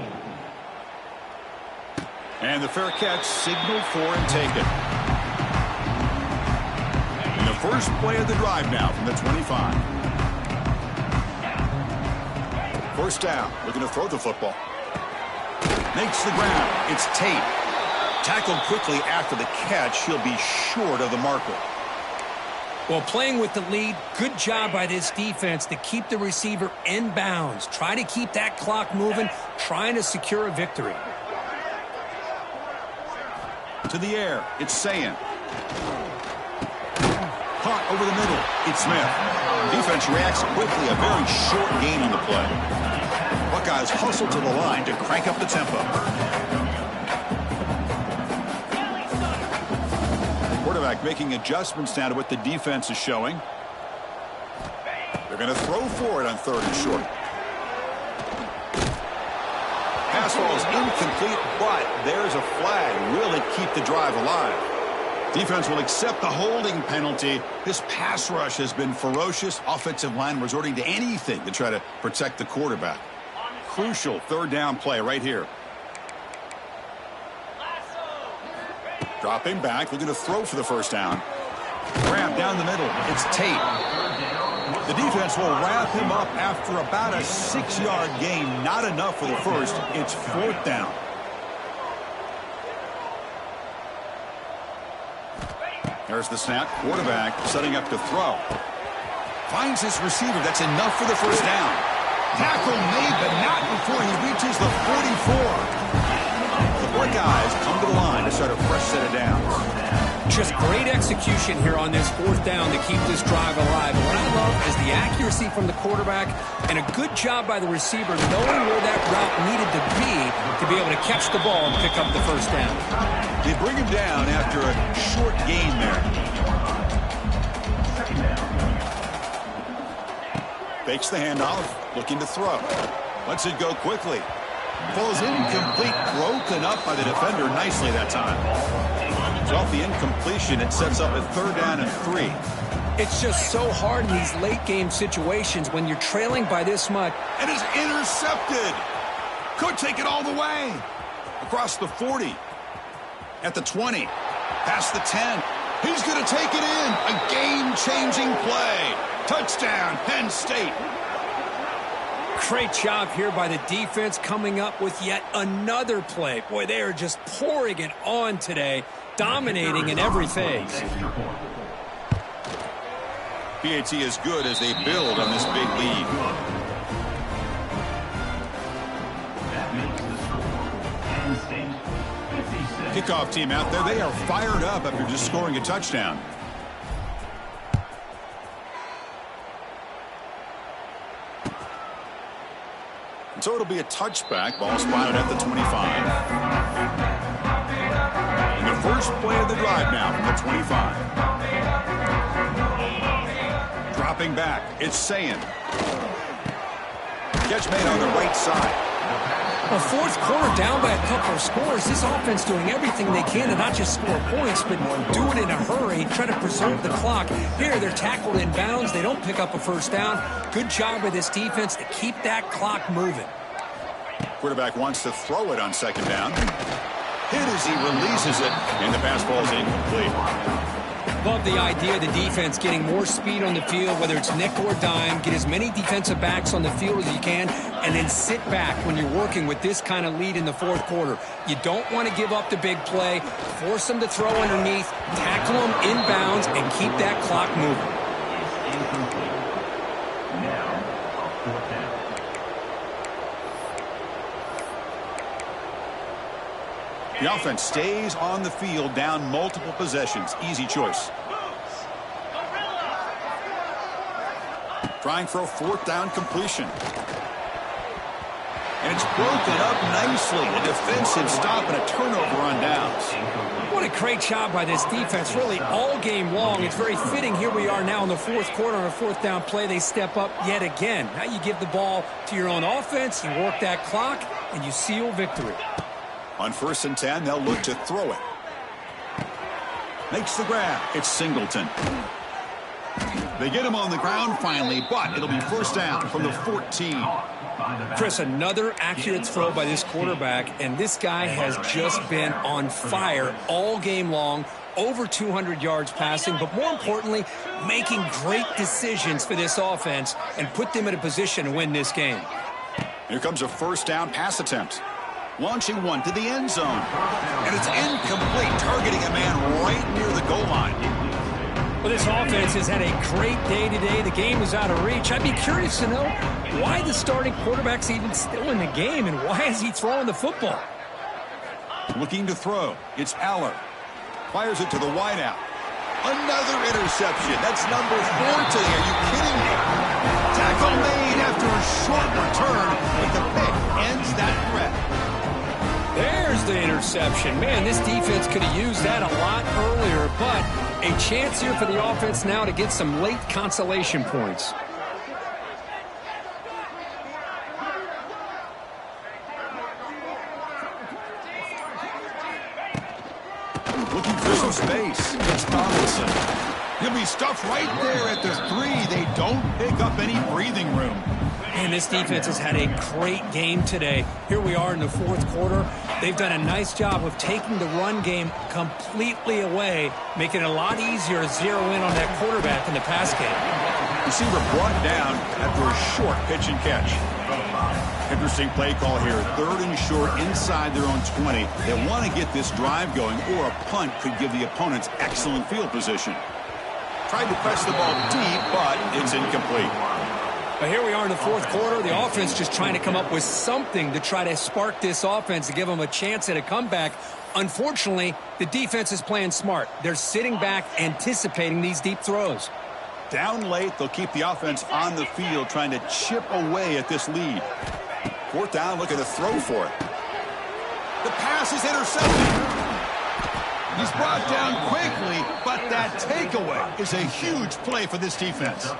And the fair catch signaled for and taken. And the first play of the drive now from the 25. First down, looking to throw the football. Makes the ground. It's Tate. Tackled quickly after the catch. He'll be short of the marker. Well, playing with the lead, good job by this defense to keep the receiver in bounds. Try to keep that clock moving, trying to secure a victory. To the air, it's Ncaa. Caught over the middle, it's Smith. Defense reacts quickly, a very short gain on the play. Buckeyes hustle to the line to crank up the tempo. Quarterback making adjustments now to what the defense is showing. They're going to throw for it on 3rd and short. Pass ball is incomplete, but there's a flag. Will it keep the drive alive? Defense will accept the holding penalty. This pass rush has been ferocious. Offensive line resorting to anything to try to protect the quarterback. Crucial 3rd down play right here. Dropping back, looking to throw for the first down. Grab down the middle. It's Tate. The defense will wrap him up after about a 6-yard gain. Not enough for the first. It's 4th down. There's the snap. Quarterback setting up to throw. Finds his receiver. That's enough for the first down. Tackle made, but not before he reaches the 44. The Buckeyes come to the line to start a fresh set of downs. Just great execution here on this 4th down to keep this drive alive. And what I love is the accuracy from the quarterback and a good job by the receiver knowing where that route needed to be able to catch the ball and pick up the first down. They bring him down after a short gain there. Fakes the handoff, looking to throw. Lets it go quickly. Falls incomplete, broken up by the defender nicely that time. So off the incompletion, it sets up a 3rd down and 3. It's just so hard in these late game situations when you're trailing by this much. And is intercepted. Could take it all the way. Across the 40. At the 20. Past the 10. He's going to take it in. A game-changing play. Touchdown, Penn State. Great job here by the defense coming up with yet another play. Boy, they are just pouring it on today, dominating in every phase. PAT is good as they build on this big lead. Kickoff team out there, they are fired up after just scoring a touchdown. So it'll be a touchback. Ball spotted at the 25. And the first play of the drive now from the 25. Dropping back. It's Ncaa. Catch made on the right side. A 4th quarter down by a couple of scores. This offense doing everything they can to not just score points, but do it in a hurry, try to preserve the clock. Here, they're tackled in bounds. They don't pick up a first down. Good job by this defense to keep that clock moving. Quarterback wants to throw it on 2nd down. Hit as he releases it, and the pass ball is incomplete. Love the idea of the defense getting more speed on the field, whether it's nickel or dime. Get as many defensive backs on the field as you can, and then sit back when you're working with this kind of lead in the 4th quarter. You don't want to give up the big play. Force them to throw underneath, tackle them inbounds, and keep that clock moving. The offense stays on the field, down multiple possessions. Easy choice. Trying for a fourth down completion. And it's broken up nicely. A defensive stop and a turnover on downs. What a great job by this defense, really all game long. It's very fitting. Here we are now in the fourth quarter on a fourth down play. They step up yet again. Now you give the ball to your own offense, you work that clock, and you seal victory. On 1st and 10, they'll look to throw it. Makes the grab. It's Singleton. They get him on the ground finally, but it'll be first down from the 14. Chris, another accurate throw by this quarterback, and this guy has just been on fire all game long, over 200 yards passing, but more importantly, making great decisions for this offense and put them in a position to win this game. Here comes a first down pass attempt. Launching one to the end zone. And it's incomplete, targeting a man right near the goal line. Well, this offense has had a great day today. The game is out of reach. I'd be curious to know why the starting quarterback's even still in the game and why is he throwing the football? Looking to throw. It's Aller. Fires it to the wideout. Another interception. That's number 4 today. Are you kidding me? Tackle made after a short return, but the pick ends that threat. There's the interception. Man, this defense could have used that a lot earlier, but a chance here for the offense now to get some late consolation points. Looking for some space. It's Donaldson. He'll be stuffed right there at the 3. They don't pick up any breathing room. And this defense has had a great game today. Here we are in the fourth quarter. They've done a nice job of taking the run game completely away, making it a lot easier to zero in on that quarterback in the pass game. Receiver brought down after a short pitch and catch. Interesting play call here. 3rd and short inside their own 20. They want to get this drive going, or a punt could give the opponents excellent field position. Tried to press the ball deep, but it's incomplete. But here we are in the fourth quarter. The offense just trying to come up with something to try to spark this offense to give them a chance at a comeback. Unfortunately, the defense is playing smart. They're sitting back, anticipating these deep throws. Down late, they'll keep the offense on the field, trying to chip away at this lead. 4th down, looking to throw for it. The pass is intercepted. He's brought down quickly, but that takeaway is a huge play for this defense.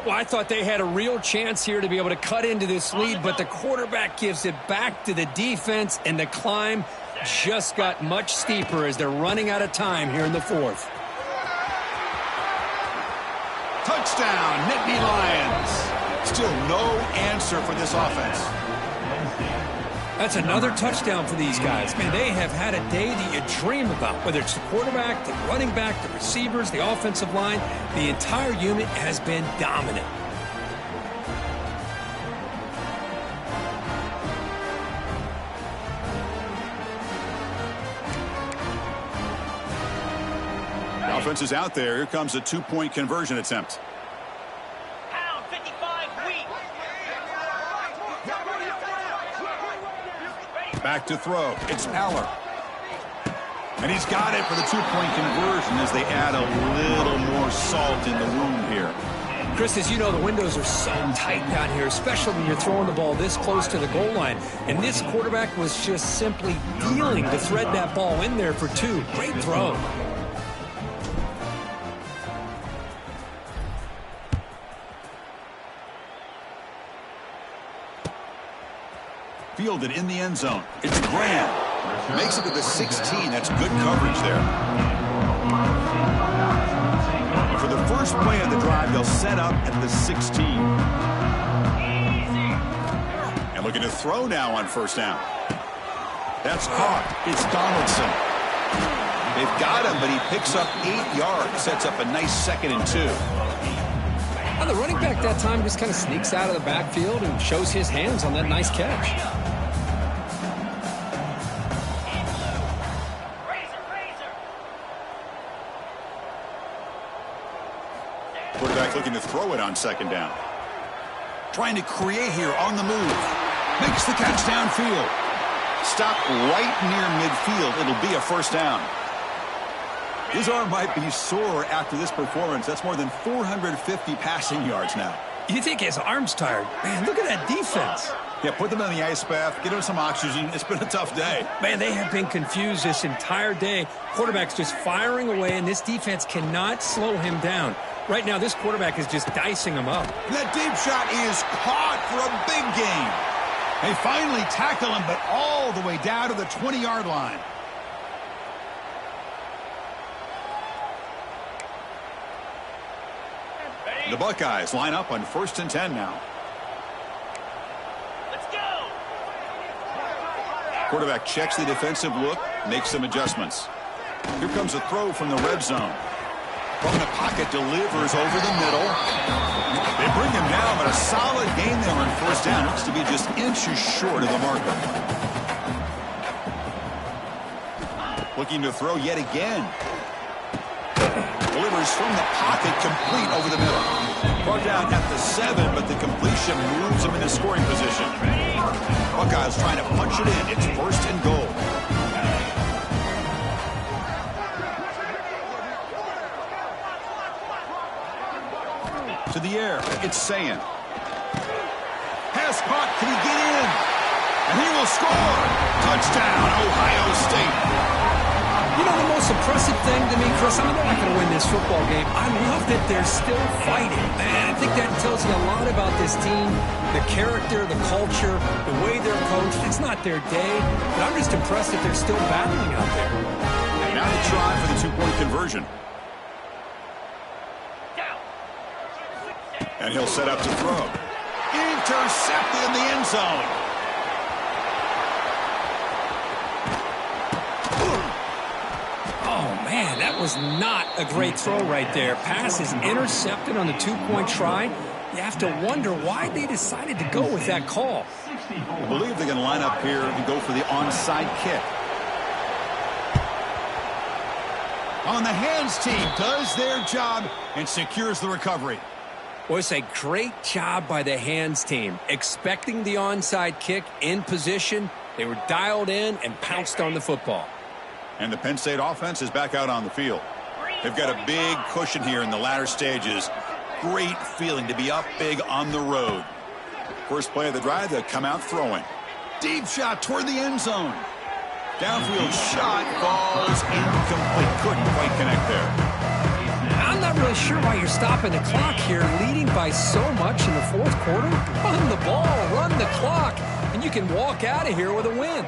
Well, I thought they had a real chance here to be able to cut into this lead, but the quarterback gives it back to the defense, and the climb just got much steeper as they're running out of time here in the fourth. Touchdown, Nittany Lions. Still no answer for this offense. That's another touchdown for these guys. Man, they have had a day that you dream about, whether it's the quarterback, the running back, the receivers, the offensive line. The entire unit has been dominant. The offense is out there. Here comes a 2-point conversion attempt. Back to throw. It's Aller. And he's got it for the 2-point conversion as they add a little more salt in the wound here. Chris, as you know, the windows are so tight down here, especially when you're throwing the ball this close to the goal line. And this quarterback was just simply dealing to thread that ball in there for 2. Great throw. Fielded in the end zone. It's Graham. Makes it to the 16. That's good coverage there. And for the first play of the drive, they'll set up at the 16. And looking to throw now on 1st down. That's caught. It's Donaldson. They've got him, but he picks up 8 yards. Sets up a nice 2nd and 2. And the running back that time just kind of sneaks out of the backfield and shows his hands on that nice catch. Quarterback looking to throw it on 2nd down. Trying to create here on the move. Makes the catch downfield. Stop right near midfield. It'll be a 1st down. His arm might be sore after this performance. That's more than 450 passing yards now. You think his arm's tired? Man, look at that defense. Yeah, put them in the ice bath, get them some oxygen. It's been a tough day. Man, they have been confused this entire day. Quarterback's just firing away, and this defense cannot slow him down. Right now, this quarterback is just dicing him up. And that deep shot is caught for a big gain. They finally tackle him, but all the way down to the 20-yard line. The Buckeyes line up on 1st and 10 now. Let's go. Quarterback checks the defensive look, makes some adjustments. Here comes a throw from the red zone. From the pocket, delivers over the middle. They bring him down, but a solid gain there on 1st down. Looks to be just inches short of the marker. Looking to throw yet again. Delivers from the pocket, complete over the middle. Brought down at the 7, but the completion moves him into scoring position. Buckeyes trying to punch it in. It's 1st and goal. To the air, it's Ncaa. Pass caught, can he get in? And he will score! Touchdown, Ohio State! You know, the most impressive thing to me, Chris, I mean, they're not going to win this football game. I love that they're still fighting. Man, I think that tells you a lot about this team, the character, the culture, the way they're coached. It's not their day, but I'm just impressed that they're still battling out there. Now the try for the 2-point conversion. And he'll set up to throw. Intercepted in the end zone. Oh, man, that was not a great throw right there. Pass is intercepted on the 2-point try. You have to wonder why they decided to go with that call. I believe they're going to line up here and go for the onside kick. On the hands team does their job and secures the recovery. Well, it's a great job by the hands team. Expecting the onside kick in position, they were dialed in and pounced on the football. And the Penn State offense is back out on the field. They've got a big cushion here in the latter stages. Great feeling to be up big on the road. First play of the drive, they'll come out throwing. Deep shot toward the end zone. Downfield shot falls incomplete. Couldn't quite connect there. I'm not really sure why you're stopping the clock here, leading by so much in the 4th quarter. Run the ball, run the clock, and you can walk out of here with a win.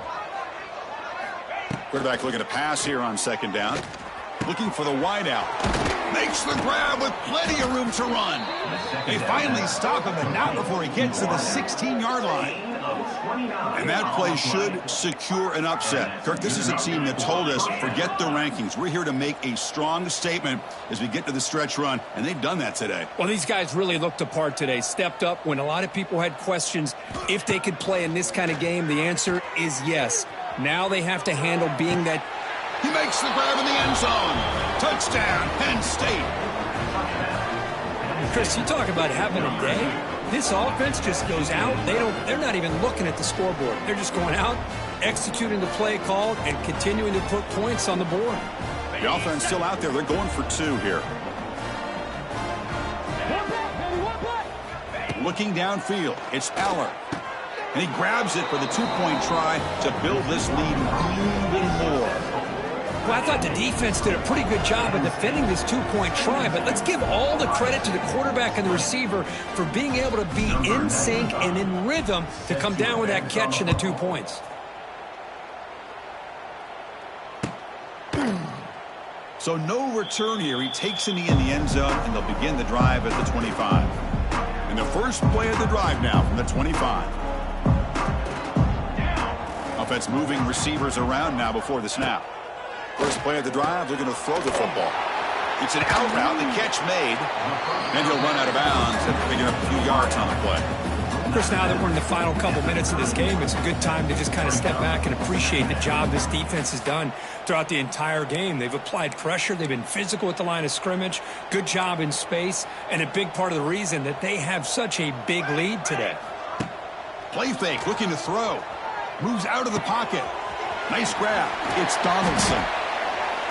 Quarterback looking to pass here on 2nd down. Looking for the wideout. Makes the grab with plenty of room to run. They finally stop him, but not before he gets to the 16-yard line. And that play should secure an upset. Kirk, this is a team that told us, forget the rankings. We're here to make a strong statement as we get to the stretch run, and they've done that today. Well, these guys really looked apart today, stepped up when a lot of people had questions if they could play in this kind of game. The answer is yes. Now they have to handle being that. He makes the grab in the end zone. Touchdown, Penn State. Chris, you talk about having a day. This offense just goes out. They're not even looking at the scoreboard. They're just going out, executing the play called, and continuing to put points on the board. The offense still out there. They're going for 2 here. Looking downfield, it's Eller. And he grabs it for the 2-point try to build this lead even more. Well, I thought the defense did a pretty good job of defending this 2-point try, but let's give all the credit to the quarterback and the receiver for being able to be in sync and in rhythm to come down with that catch and the 2 points. So no return here. He takes in the end zone, and they'll begin the drive at the 25. And the first play of the drive now from the 25. Offense moving receivers around now before the snap. First play of the drive, they're going to throw the football. It's an out route, the catch made, and he'll run out of bounds after picking up a few yards on the play. Chris, now that we're in the final couple minutes of this game, it's a good time to just kind of step back and appreciate the job this defense has done throughout the entire game. They've applied pressure. They've been physical at the line of scrimmage. Good job in space, and a big part of the reason that they have such a big lead today. Play fake, looking to throw. Moves out of the pocket. Nice grab. It's Donaldson.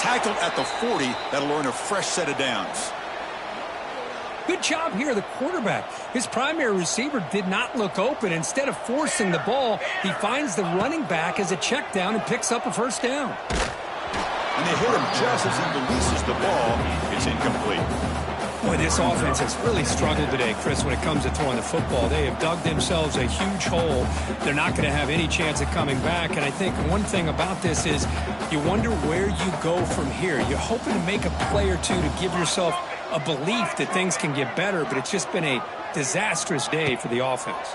Tackled at the 40. That'll earn a fresh set of downs. Good job here, the quarterback. His primary receiver did not look open. Instead of forcing the ball, he finds the running back as a check down and picks up a first down. And they hit him just as he releases the ball. It's incomplete. Boy, this offense has really struggled today, Chris, when it comes to throwing the football. They have dug themselves a huge hole. They're not going to have any chance of coming back. And I think one thing about this is you wonder where you go from here. You're hoping to make a play or two to give yourself a belief that things can get better, but it's just been a disastrous day for the offense.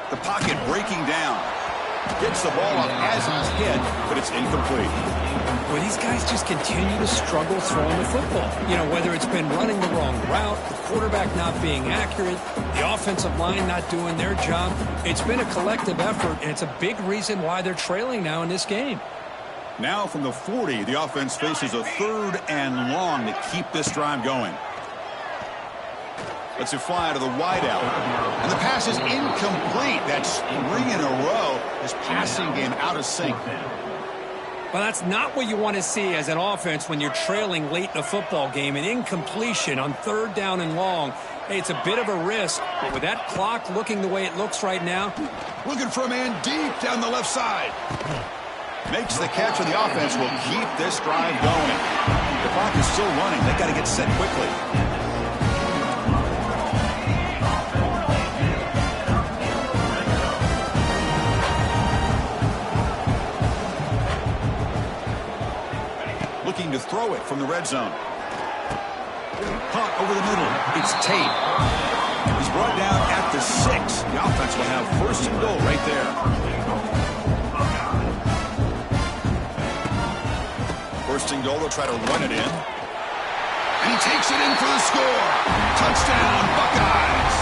The pocket breaking down. Gets the ball up as he's hit, but it's incomplete. Well, these guys just continue to struggle throwing the football. You know, whether it's been running the wrong route, the quarterback not being accurate, the offensive line not doing their job. It's been a collective effort, and it's a big reason why they're trailing now in this game. Now from the 40, the offense faces a 3rd and long to keep this drive going. Lets it fly to the wideout. And the pass is incomplete. That's 3 in a row. His passing game out of sync. Well, that's not what you want to see as an offense when you're trailing late in a football game. An incompletion on 3rd down and long. Hey, it's a bit of a risk, but with that clock looking the way it looks right now. Looking for a man deep down the left side. Makes the catch, and the offense will keep this drive going. The clock is still running. They got to get set quickly. Looking to throw it from the red zone. Caught over the middle. It's Tate. He's brought down at the 6. The offense will have 1st and goal right there. 1st and goal, they'll try to run it in. And he takes it in for the score. Touchdown, Buckeyes.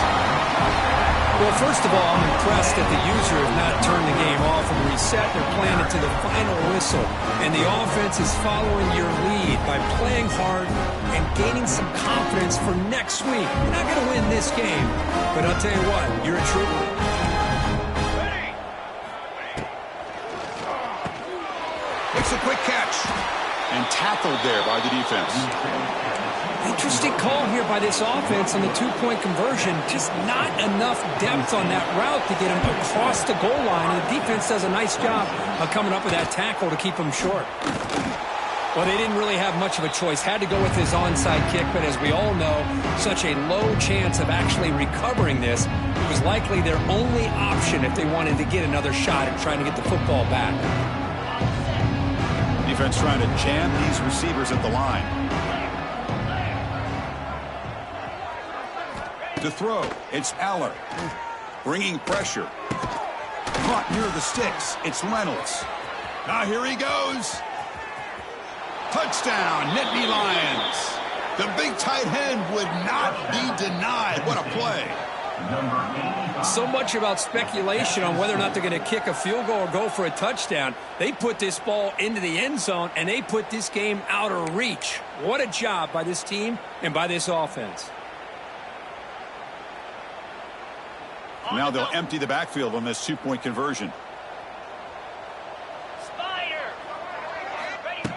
Well, first of all, I'm impressed that the user has not turned the game off and reset. They're playing it to the final whistle. And the offense is following your lead by playing hard and gaining some confidence for next week. You're not going to win this game, but I'll tell you what, you're a trooper. Makes a quick catch. And tackled there by the defense. Interesting call here by this offense on the 2-point conversion. Just not enough depth on that route to get him across the goal line. And the defense does a nice job of coming up with that tackle to keep him short. Well, they didn't really have much of a choice. Had to go with his onside kick, but as we all know, such a low chance of actually recovering this. It was likely their only option if they wanted to get another shot at trying to get the football back. Defense trying to jam these receivers at the line. To throw, it's Aller. Bringing pressure. Caught near the sticks. It's Reynolds. Now here he goes. Touchdown, Nittany Lions. The big tight end would not be denied. What a play. So much about speculation on whether or not they're going to kick a field goal or go for a touchdown. They put this ball into the end zone, and they put this game out of reach. What a job by this team and by this offense. Now they'll empty the backfield on this 2-point conversion.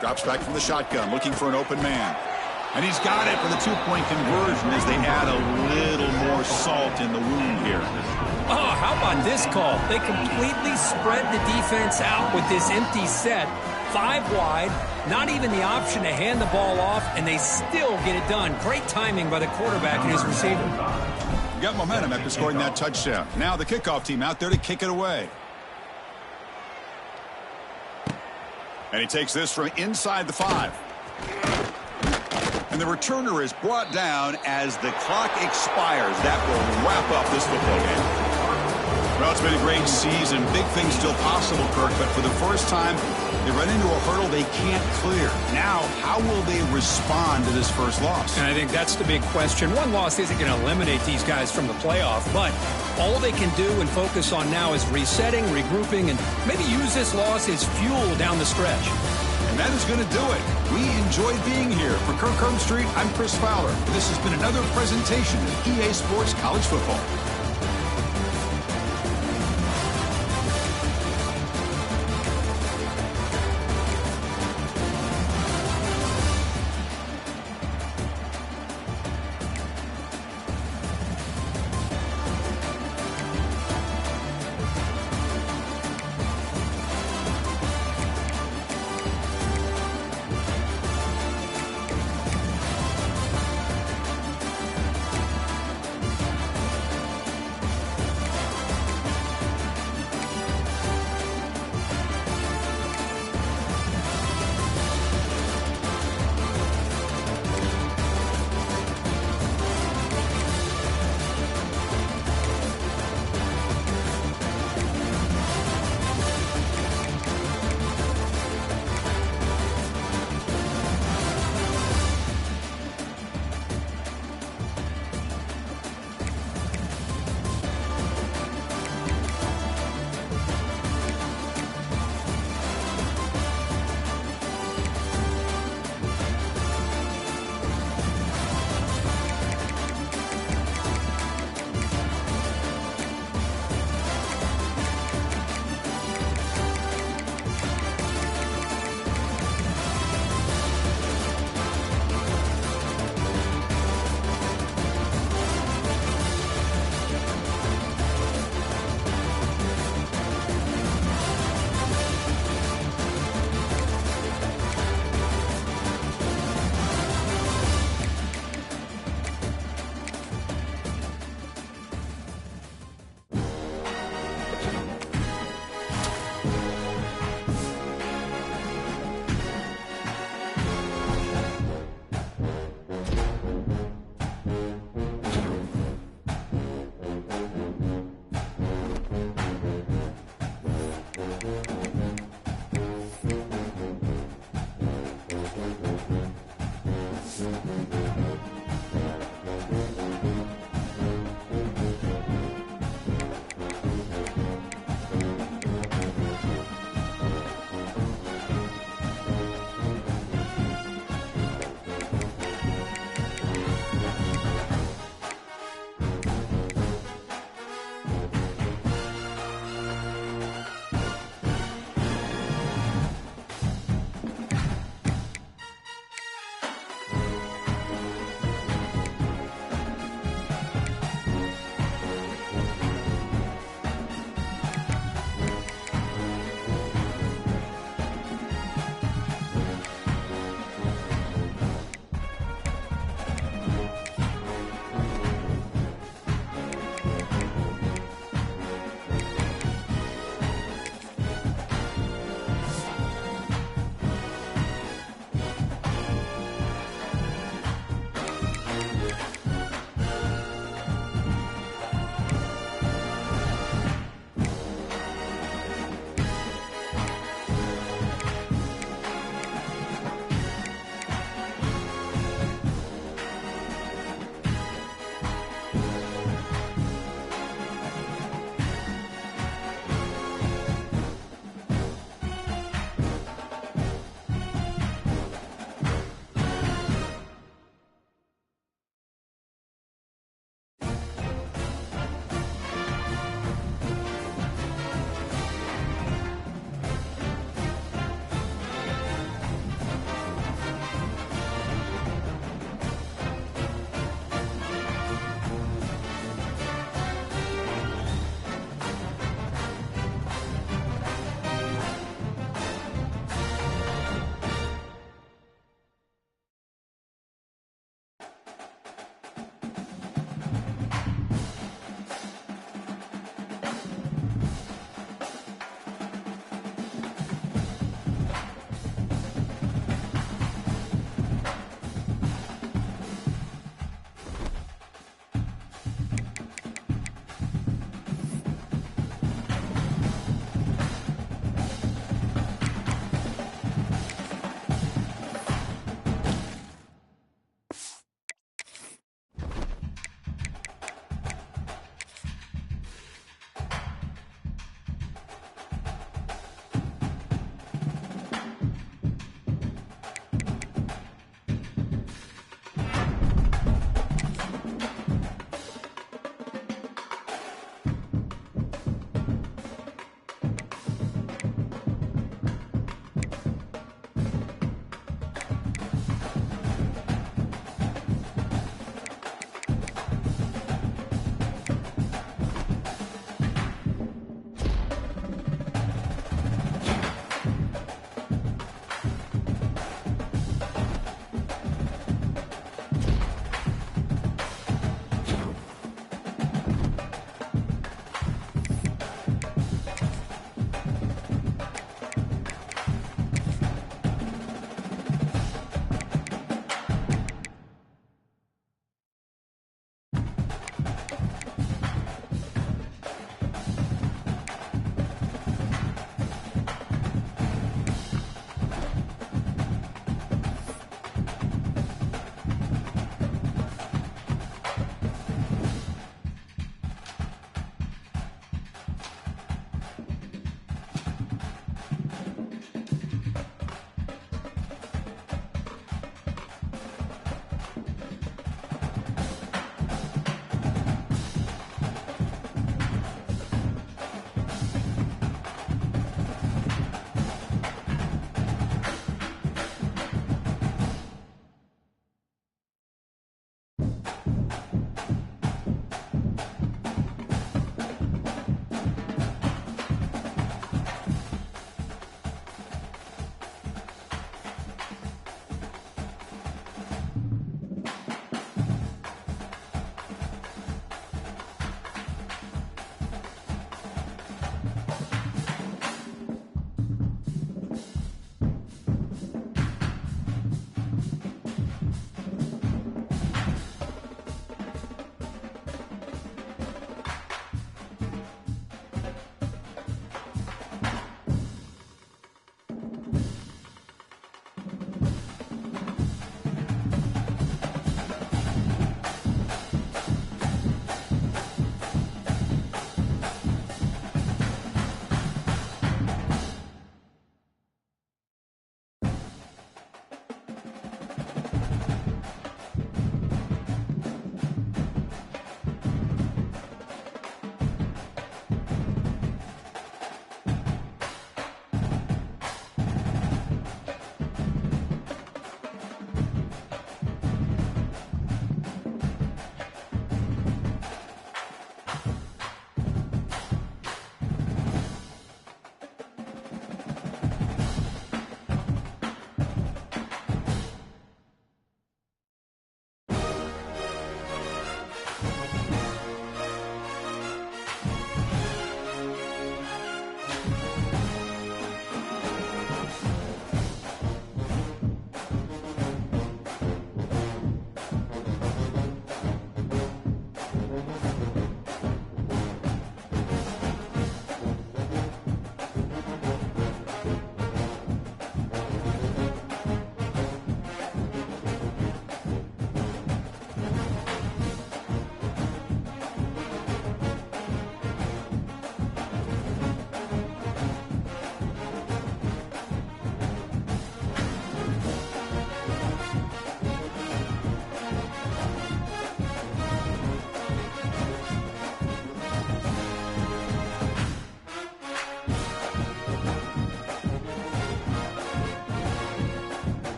Drops back from the shotgun, looking for an open man. And he's got it for the 2-point conversion as they add a little more salt in the wound here. Oh, how about this call? They completely spread the defense out with this empty set. 5 wide, not even the option to hand the ball off, and they still get it done. Great timing by the quarterback and his receiver. Got momentum after scoring that touchdown. Now the kickoff team out there to kick it away. And he takes this from inside the 5. And the returner is brought down as the clock expires. That will wrap up this football game. Well, it's been a great season. Big things still possible, Kirk, but for the first time, they run into a hurdle they can't clear. Now, how will they respond to this first loss? And I think that's the big question. One loss isn't going to eliminate these guys from the playoff, but all they can do and focus on now is resetting, regrouping, and maybe use this loss as fuel down the stretch. And that is going to do it. We enjoyed being here. For Kirk Herbstreit, I'm Chris Fowler. This has been another presentation of EA Sports College Football.